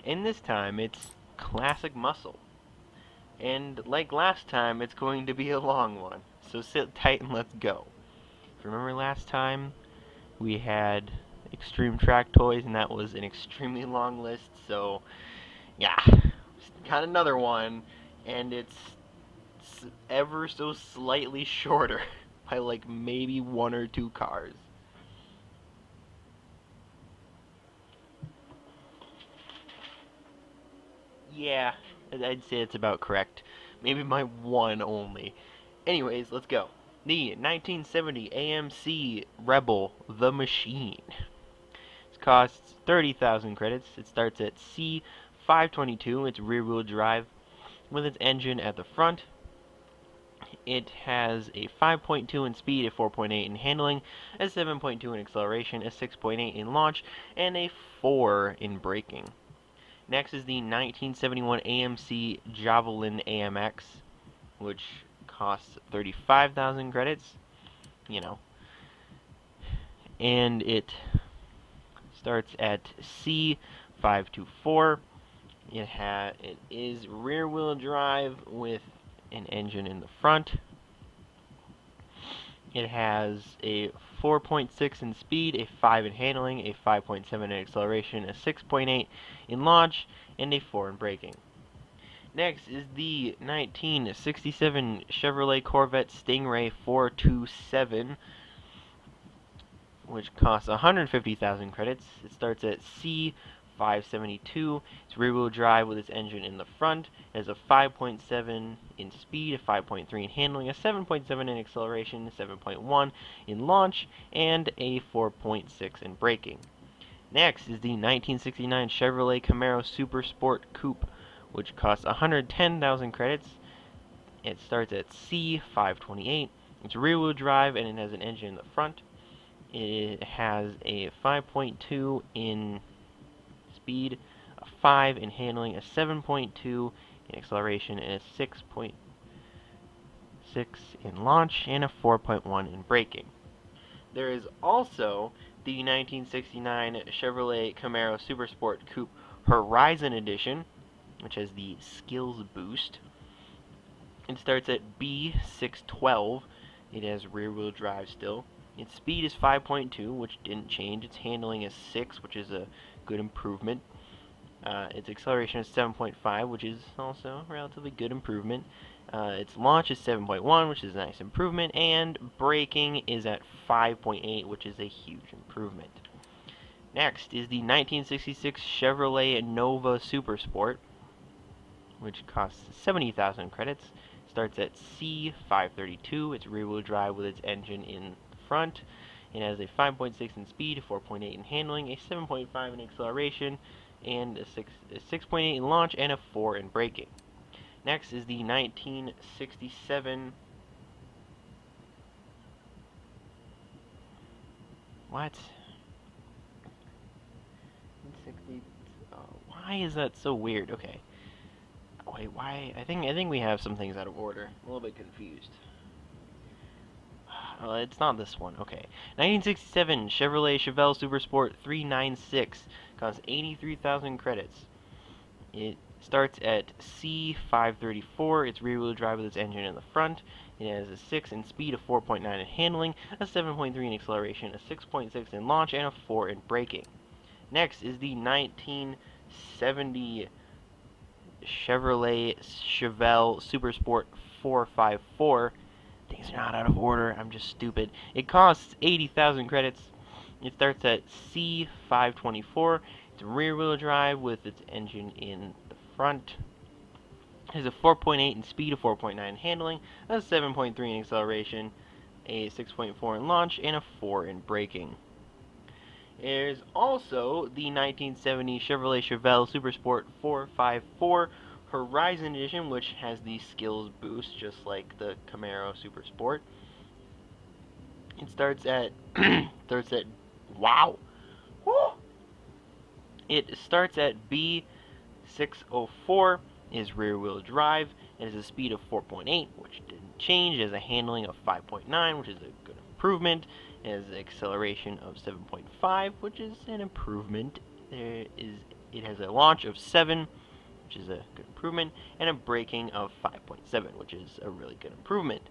And this time it's classic muscle. And like last time, it's going to be a long one. So sit tight and let's go. Remember last time we had extreme track toys, and that was an extremely long list. So yeah, got another one, and it's ever so slightly shorter by like maybe one or two cars. Yeah, I'd say it's about correct. Maybe my one only. Anyways, let's go. The 1970 AMC Rebel The Machine. It costs 30,000 credits. It starts at C522. It's rear wheel drive with its engine at the front. It has a 5.2 in speed, a 4.8 in handling, a 7.2 in acceleration, a 6.8 in launch, and a 4 in braking. Next is the 1971 AMC Javelin AMX, which costs 35,000 credits, you know, and it starts at C524. It is rear wheel drive with an engine in the front. It has a 4.6 in speed, a 5 in handling, a 5.7 in acceleration, a 6.8 in launch, and a 4 in braking. Next is the 1967 Chevrolet Corvette Stingray 427, which costs 150,000 credits. It starts at C572. It's rear-wheel drive with its engine in the front. It has a 5.7 in speed, a 5.3 in handling, a 7.7 in acceleration, a 7.1 in launch, and a 4.6 in braking. Next is the 1969 Chevrolet Camaro Super Sport Coupe, which costs 110,000 credits. It starts at C528. It's rear-wheel drive and it has an engine in the front. It has a 5.2 in speed, a 5 in handling, a 7.2 in acceleration, and a 6.6 in launch, and a 4.1 in braking. There is also the 1969 Chevrolet Camaro Supersport Coupe Horizon Edition, which has the Skills Boost. It starts at B612. It has rear-wheel drive still. Its speed is 5.2, which didn't change. Its handling is 6, which is a good improvement. Its acceleration is 7.5, which is also a relatively good improvement. Its launch is 7.1, which is a nice improvement. And braking is at 5.8, which is a huge improvement. Next is the 1966 Chevrolet Nova Supersport, which costs 70,000 credits. Starts at C532. It's rear-wheel drive with its engine in front. It has a 5.6 in speed, a 4.8 in handling, a 7.5 in acceleration, and a 6.8 in launch, and a 4 in braking. Next is the 1967... What? 60... why is that so weird? Okay. Wait, why? I think we have some things out of order. I'm a little bit confused. It's not this one. Okay. 1967 Chevrolet Chevelle Supersport 396 costs 83,000 credits. It starts at C534. It's rear-wheel drive with its engine in the front. It has a 6 in speed, a 4.9 in handling, a 7.3 in acceleration, a 6.6 in launch, and a 4 in braking. Next is the 1970 Chevrolet Chevelle Supersport 454. Things are not out of order. I'm just stupid. It costs 80,000 credits. It starts at C524. It's rear-wheel drive with its engine in the front. It has a 4.8 in speed, a 4.9 in handling, a 7.3 in acceleration, a 6.4 in launch, and a 4 in braking. There's also the 1970 Chevrolet Chevelle Supersport 454 Horizon Edition, which has the skills boost just like the Camaro Supersport. It starts at wow. Woo! It starts at B604, is rear-wheel drive. It has a speed of 4.8, which didn't change. It has a handling of 5.9, which is a good improvement. It has an acceleration of 7.5, which is an improvement. There is it has a launch of 7, which is a good improvement, and a braking of 5.7, which is a really good improvement.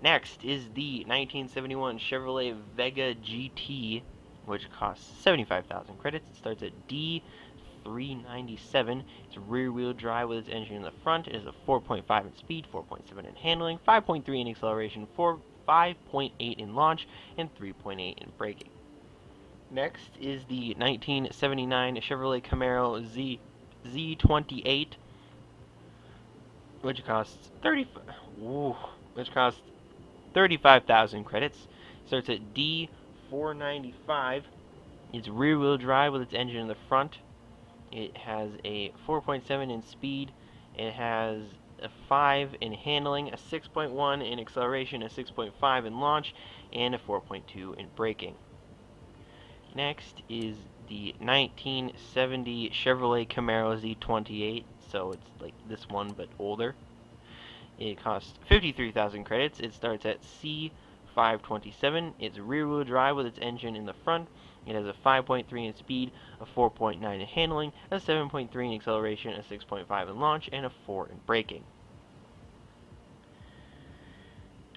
Next is the 1971 Chevrolet Vega GT, which costs 75,000 credits. It starts at D397. It's rear-wheel drive with its engine in the front. It has a 4.5 in speed, 4.7 in handling, 5.3 in acceleration, 5.8 in launch, and 3.8 in braking. Next is the 1979 Chevrolet Camaro Z28, which costs 35,000 credits. Starts at D495. It's rear-wheel drive with its engine in the front. It has a 4.7 in speed. It has a 5 in handling, a 6.1 in acceleration, a 6.5 in launch, and a 4.2 in braking. Next is the 1970 Chevrolet Camaro Z28, so it's like this one but older. It costs 53,000 credits. It starts at C527. It's rear-wheel drive with its engine in the front. It has a 5.3 in speed, a 4.9 in handling, a 7.3 in acceleration, a 6.5 in launch, and a 4 in braking.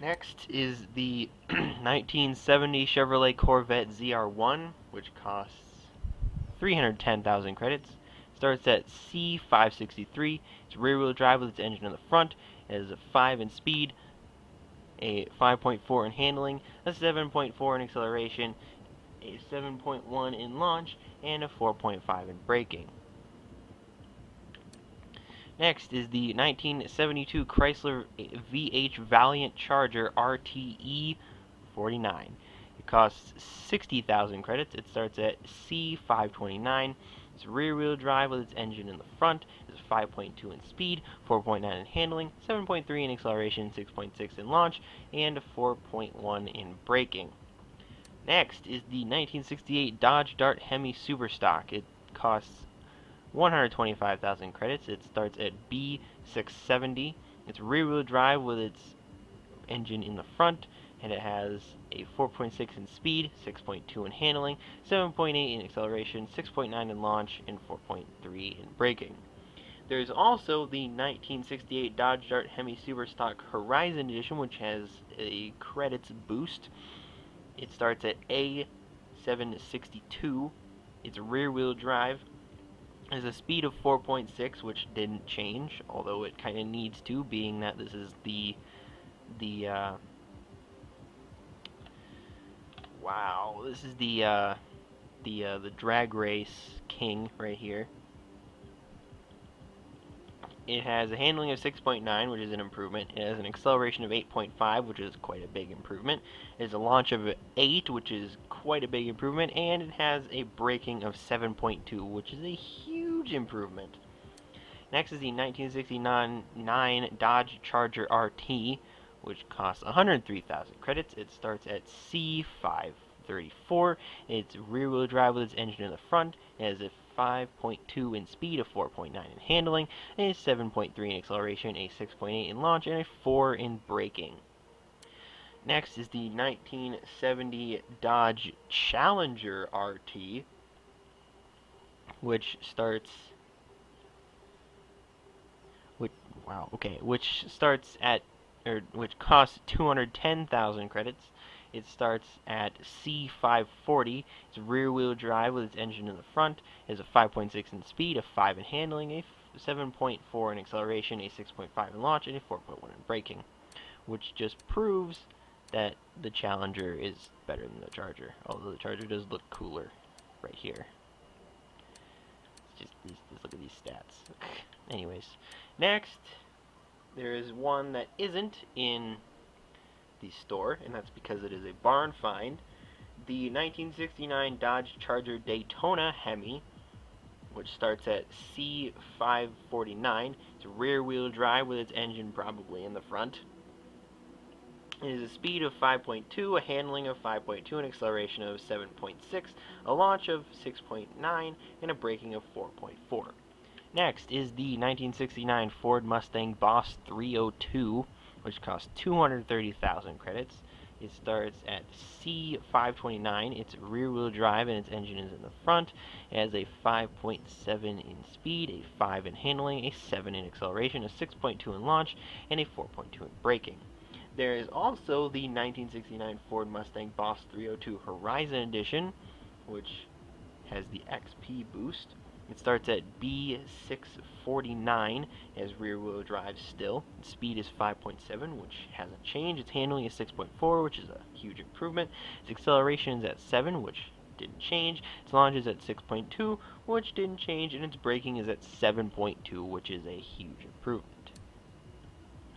Next is the 1970 Chevrolet Corvette ZR1, which costs 310,000 credits. Starts at C563. It's rear-wheel drive with its engine in the front. It has a 5 in speed, a 5.4 in handling, a 7.4 in acceleration, a 7.1 in launch, and a 4.5 in braking. Next is the 1972 Chrysler VH Valiant Charger RTE 49. It costs 60,000 credits. It starts at C529. It's rear-wheel drive with its engine in the front. It's 5.2 in speed, 4.9 in handling, 7.3 in acceleration, 6.6 in launch, and a 4.1 in braking. Next is the 1968 Dodge Dart Hemi Superstock. It costs 125,000 credits. It starts at B670. It's rear-wheel drive with its engine in the front, and it has a 4.6 in speed, 6.2 in handling, 7.8 in acceleration, 6.9 in launch, and 4.3 in braking. There's also the 1968 Dodge Dart Hemi Superstock Horizon Edition, which has a credits boost. It starts at A762. It's rear-wheel drive. There's a speed of 4.6, which didn't change, although it kind of needs to, being that this is the drag race king right here. It has a handling of 6.9, which is an improvement. It has an acceleration of 8.5, which is quite a big improvement. It has a launch of 8, which is quite a big improvement, and it has a braking of 7.2, which is a huge improvement. Next is the 1969 Dodge Charger RT, which costs 103,000 credits. It starts at C534. It's rear-wheel drive with its engine in the front. It has a 5.2 in speed, a 4.9 in handling, a 7.3 in acceleration, a 6.8 in launch, and a 4 in braking. Next is the 1970 Dodge Challenger RT, which costs 210,000 credits. It starts at C540. It's rear-wheel drive with its engine in the front. It has a 5.6 in speed, a 5 in handling, a 7.4 in acceleration, a 6.5 in launch, and a 4.1 in braking, which just proves that the Challenger is better than the Charger, although the Charger does look cooler right here. Just look at these stats. Anyways, next, there is one that isn't in the store, and that's because it is a barn find. The 1969 Dodge Charger Daytona Hemi, which starts at C549. It's rear-wheel drive with its engine probably in the front. It is a speed of 5.2, a handling of 5.2, an acceleration of 7.6, a launch of 6.9, and a braking of 4.4. Next is the 1969 Ford Mustang Boss 302, which costs 230,000 credits. It starts at C529. It's rear-wheel drive and its engine is in the front. It has a 5.7 in speed, a 5 in handling, a 7 in acceleration, a 6.2 in launch, and a 4.2 in braking. There is also the 1969 Ford Mustang Boss 302 Horizon Edition, which has the XP boost. It starts at B649 as rear-wheel drive still. Its speed is 5.7, which hasn't changed. Its handling is 6.4, which is a huge improvement. Its acceleration is at 7, which didn't change. Its launch is at 6.2, which didn't change, and its braking is at 7.2, which is a huge improvement.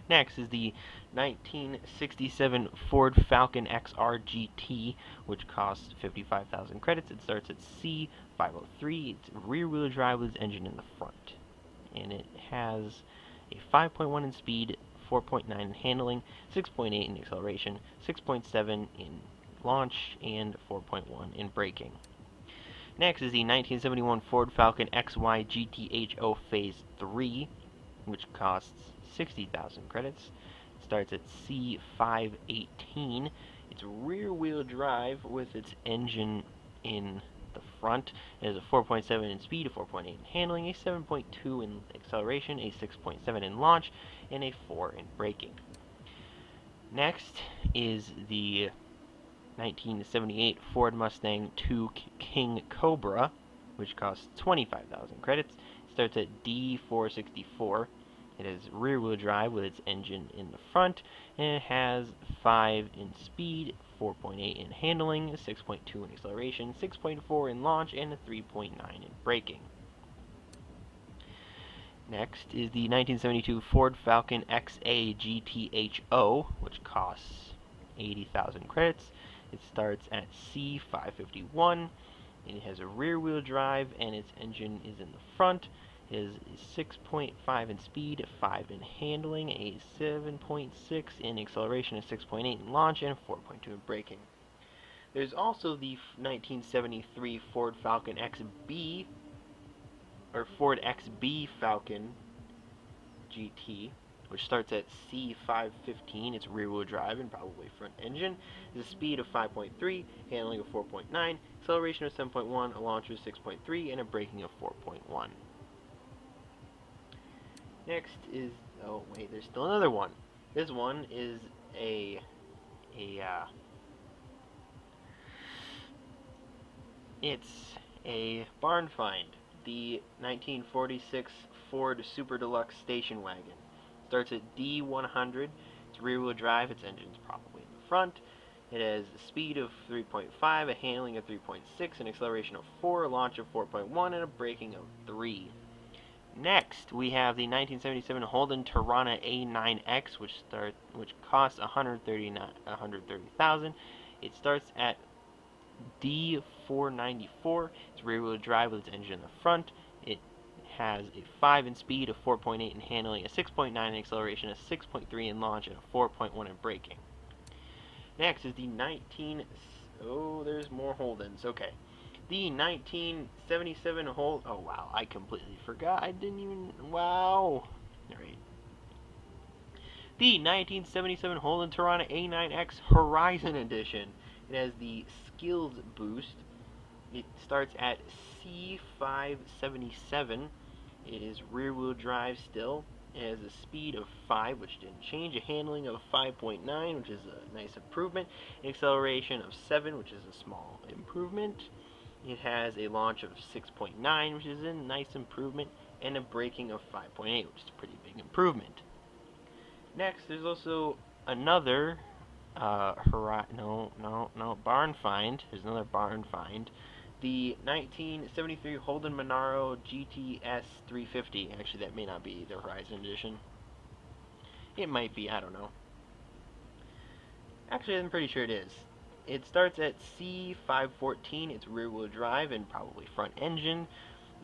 Next is the 1967 Ford Falcon XR GT, which costs 55,000 credits. It starts at C503. It's rear-wheel drive with its engine in the front. And it has a 5.1 in speed, 4.9 in handling, 6.8 in acceleration, 6.7 in launch, and 4.1 in braking. Next is the 1971 Ford Falcon XY GTHO Phase 3, which costs 60,000 credits. It starts at C518. It's rear-wheel drive with its engine in the front. It has a 4.7 in speed, a 4.8 in handling, a 7.2 in acceleration, a 6.7 in launch, and a 4 in braking. Next is the 1978 Ford Mustang II King Cobra, which costs 25,000 credits. It starts at D464. It has rear-wheel drive with its engine in the front, and it has 5 in speed, 4.8 in handling, 6.2 in acceleration, 6.4 in launch, and a 3.9 in braking. Next is the 1972 Ford Falcon XA GTHO, which costs 80,000 credits. It starts at C551. It has a rear-wheel drive, and its engine is in the front. It is 6.5 in speed, 5 in handling, a 7.6 in acceleration, a 6.8 in launch, and a 4.2 in braking. There's also the 1973 Ford Falcon XB, or Ford XB Falcon GT, which starts at C515. It's rear-wheel drive and probably front engine. It's a speed of 5.3, handling of 4.9, acceleration of 7.1, a launch of 6.3, and a braking of 4.1. Next is, oh wait, there's still another one. This one is it's a barn find. The 1946 Ford Super Deluxe station wagon. Starts at D100. It's rear-wheel drive. Its engine's probably in the front. It has a speed of 3.5, a handling of 3.6, an acceleration of 4, a launch of 4.1, and a braking of 3. Next, we have the 1977 Holden Torana A9X, which costs 130,000. It starts at D494. It's rear-wheel drive with its engine in the front. It has a 5 in speed, a 4.8 in handling, a 6.9 in acceleration, a 6.3 in launch, and a 4.1 in braking. Next is the there's more Holdens. Okay. The 1977 oh wow, I completely forgot. I didn't even, wow. Alright. The 1977 Holden Torana A9X Horizon Edition. It has the Skills Boost. It starts at C577. It is rear-wheel drive still. It has a speed of 5, which didn't change, a handling of 5.9, which is a nice improvement, an acceleration of 7, which is a small improvement. It has a launch of 6.9, which is a nice improvement, and a braking of 5.8, which is a pretty big improvement. Next, there's also another barn find. There's another barn find. The 1973 Holden Monaro GTS 350. Actually, that may not be the Horizon Edition. It might be, I don't know. Actually, I'm pretty sure it is. It starts at C514. It's rear-wheel drive and probably front engine.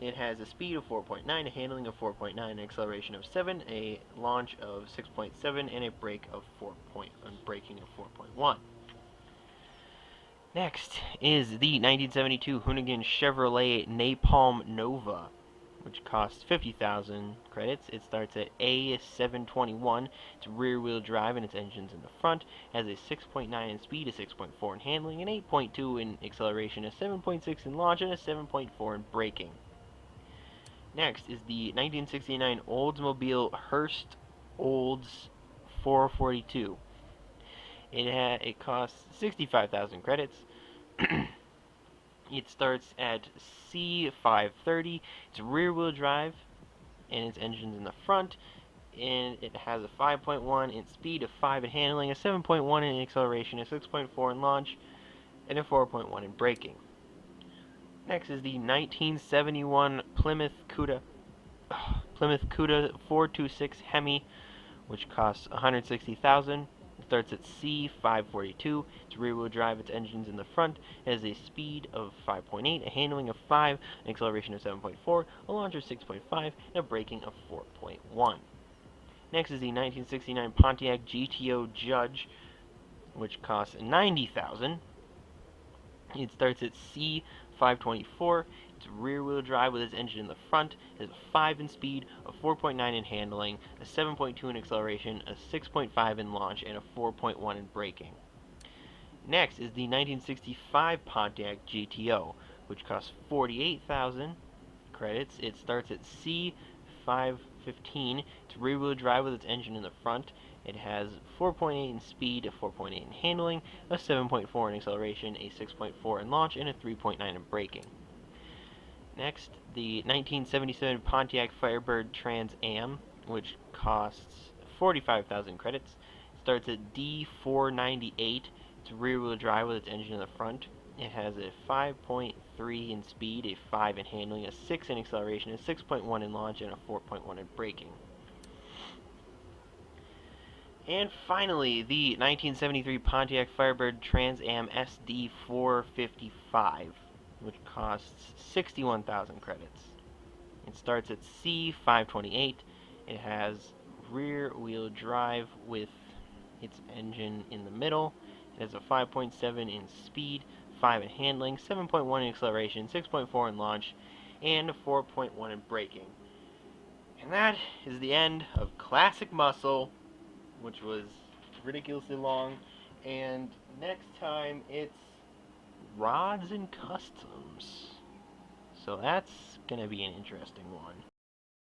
It has a speed of 4.9, a handling of 4.9, an acceleration of 7, a launch of 6.7, and a braking of 4.1. Next is the 1972 Hoonigan Chevrolet Napalm Nova. which costs 50,000 credits. It starts at A721. It's rear-wheel drive and its engine's in the front. It has a 6.9 in speed, a 6.4 in handling, an 8.2 in acceleration, a 7.6 in launch, and a 7.4 in braking. Next is the 1969 Oldsmobile Hearst Olds 442. It costs 65,000 credits. It starts at C530. It's rear-wheel drive, and its engine's in the front. And it has a 5.1 in speed, a 5 in handling, a 7.1 in acceleration, a 6.4 in launch, and a 4.1 in braking. Next is the 1971 Plymouth Cuda 426 Hemi, which costs 160,000. It starts at C542. It's rear-wheel drive. Its engine's in the front. It has a speed of 5.8, a handling of 5, an acceleration of 7.4, a launch of 6.5, and a braking of 4.1. Next is the 1969 Pontiac GTO Judge, which costs 90,000. It starts at C524. It's rear-wheel drive with its engine in the front. It has a 5 in speed, a 4.9 in handling, a 7.2 in acceleration, a 6.5 in launch, and a 4.1 in braking. Next is the 1965 Pontiac GTO, which costs 48,000 credits. It starts at C515. It's rear-wheel drive with its engine in the front. It has 4.8 in speed, a 4.8 in handling, a 7.4 in acceleration, a 6.4 in launch, and a 3.9 in braking. Next, the 1977 Pontiac Firebird Trans Am, which costs 45,000 credits. Starts at D498. It's rear-wheel drive with its engine in the front. It has a 5.3 in speed, a 5 in handling, a 6 in acceleration, a 6.1 in launch, and a 4.1 in braking. And finally, the 1973 Pontiac Firebird Trans Am SD455, which costs 61,000 credits. It starts at C528. It has rear-wheel drive with its engine in the middle. It has a 5.7 in speed, 5 in handling, 7.1 in acceleration, 6.4 in launch, and 4.1 in braking. And that is the end of Classic Muscle, which was ridiculously long. And next time it's Rods and Customs. So that's gonna be an interesting one.